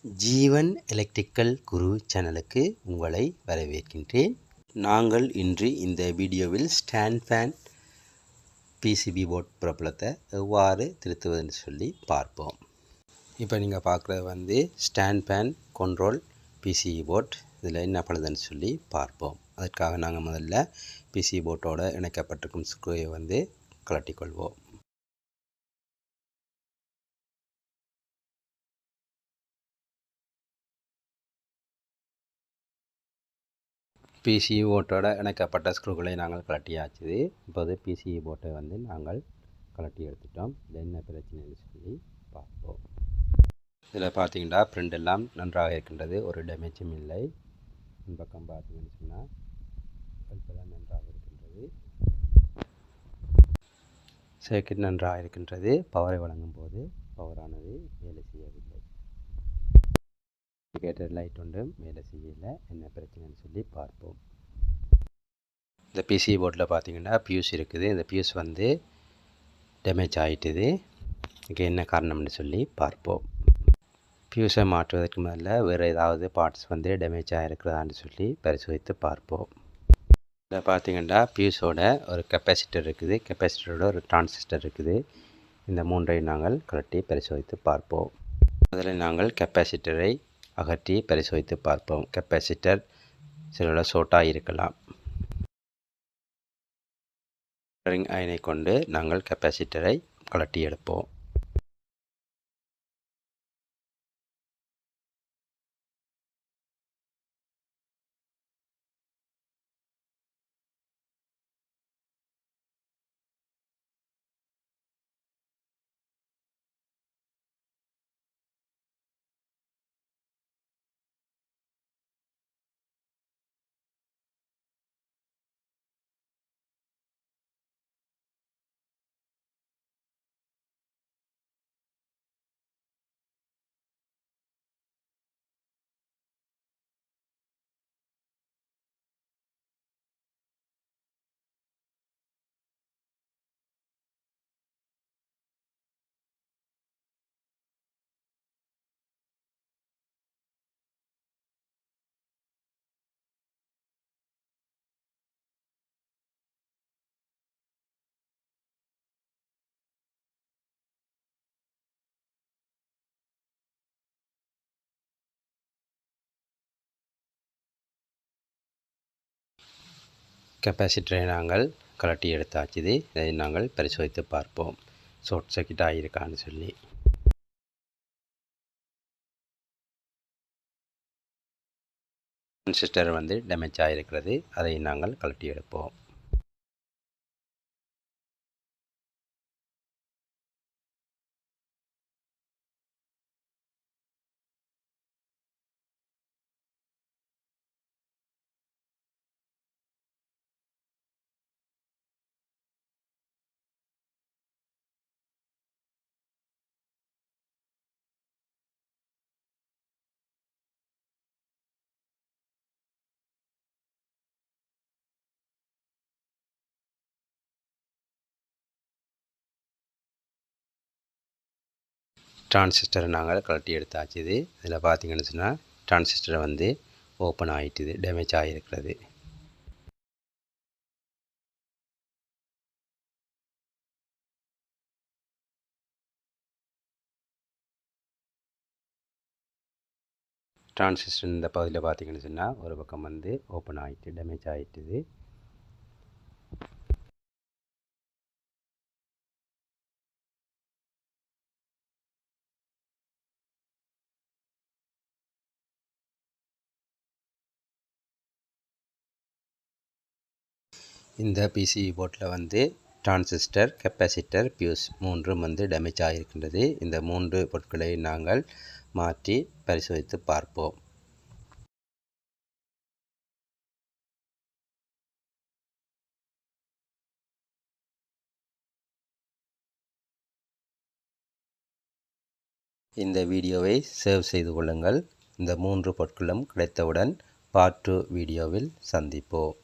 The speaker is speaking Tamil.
ஜீவன் எலக்ட்ரிக்கல் குரு சேனலுக்கு உங்களை வரவேற்கின்றேன். நாங்கள் இன்று இந்த வீடியோவில் ஸ்டாண்ட் ஃபேன் பிசிபி போர்ட் பிரபலத்தை எவ்வாறு திருத்துவதுன்னு சொல்லி பார்ப்போம். இப்போ நீங்கள் பார்க்குறது stand fan control PCB board. இதில் என்ன பண்ணுதுன்னு சொல்லி பார்ப்போம். அதற்காக நாங்கள் முதல்ல பிசிபி போர்ட்டோடு இணைக்கப்பட்டிருக்கும் ஸ்க்ரூவை கழட்டிக்கொள்வோம். பிசிபி போர்ட்டோட இணைக்கப்பட்ட ஸ்க்ரூகளை நாங்கள் கழட்டியாச்சு. இப்போது பிசிபி போர்ட்டை நாங்கள் கழட்டி எடுத்துட்டோம். இது என்ன பிரச்சனைன்னு சொல்லி பார்ப்போம். இதில் பார்த்தீங்கன்னா பிரிண்ட் எல்லாம் நன்றாக இருக்கின்றது, ஒரு டேமேஜும் இல்லை. பக்கம் பார்த்தீங்கன்னு சொன்னால் பல்பெல்லாம் நன்றாக இருக்கின்றது, சர்க்யூட் நன்றாக இருக்கின்றது. பவரை வழங்கும் போது பவரானது வேலை செய்யவில்லை. இண்டிகேட்டர் லைட் ஒன்றும் வேலை செய்யலை. என்ன பிரச்சனைன்னு சொல்லி பார்ப்போம். இந்த பிசிபி போர்ட்டில் பார்த்தீங்கன்னா பியூஸ் இருக்குது. இந்த பியூஸ் டேமேஜ் ஆகிட்டுது. இதுக்கு என்ன காரணம்னு சொல்லி பார்ப்போம். பியூஸை மாற்றுவதற்கு முதல்ல வேறு ஏதாவது பார்ட்ஸ் டேமேஜ் ஆகிருக்கிறதான்னு சொல்லி பரிசோதித்து பார்ப்போம். இதில் பார்த்தீங்கன்னா பியூஸோட ஒரு கெப்பாசிட்டர் இருக்குது, கெப்பாசிட்டரோட ஒரு டிரான்சிஸ்டர் இருக்குது. இந்த மூன்றையும் நாங்கள் கழட்டி பரிசோதித்து பார்ப்போம். முதலில் நாங்கள் கெப்பாசிட்டரை அகற்றி பரிசோதித்து பார்ப்போம். கெப்பாசிட்டர் சில ஷார்ட்டாக இருக்கலாம். அயனை கொண்டு நாங்கள் கெப்பாசிட்டரை கழட்டி எடுப்போம். கெப்பாசிட்டரை நாங்கள் கழட்டி எடுத்தாச்சு. இதை நாங்கள் பரிசோதித்து பார்ப்போம், ஷார்ட் சர்க்யூட் ஆகியிருக்கான்னு சொல்லி. டிரான்சிஸ்டர் டேமேஜ் ஆகிருக்கிறது, அதை நாங்கள் கழட்டி எடுப்போம். டிரான்சிஸ்டரை நாங்கள் கழட்டி எடுத்தாச்சு. இதில் பார்த்தீங்கன்னு சொன்னால் டிரான்சிஸ்டரை ஓப்பன் ஆகிட்டுது, டேமேஜ் ஆகிருக்கிறது. டிரான்சிஸ்டர் இந்த பகுதியில் பார்த்தீங்கன்னு சொன்னால் ஒரு பக்கம் ஓப்பன் ஆகிட்டு டேமேஜ் ஆகிட்டுது. இந்த பிசிபி போர்ட்டில் டிரான்சிஸ்டர், கெப்பாசிட்டர், பியூஸ் மூன்றும் டேமேஜ் ஆகியிருக்கின்றது. இந்த மூன்று பொருட்களை நாங்கள் மாற்றி பரிசோதித்து பார்ப்போம். இந்த வீடியோவை சேவ் செய்து கொள்ளுங்கள். இந்த மூன்று பொருட்களும் கிடைத்தவுடன் பார்ட் 2 வீடியோவில் சந்திப்போம்.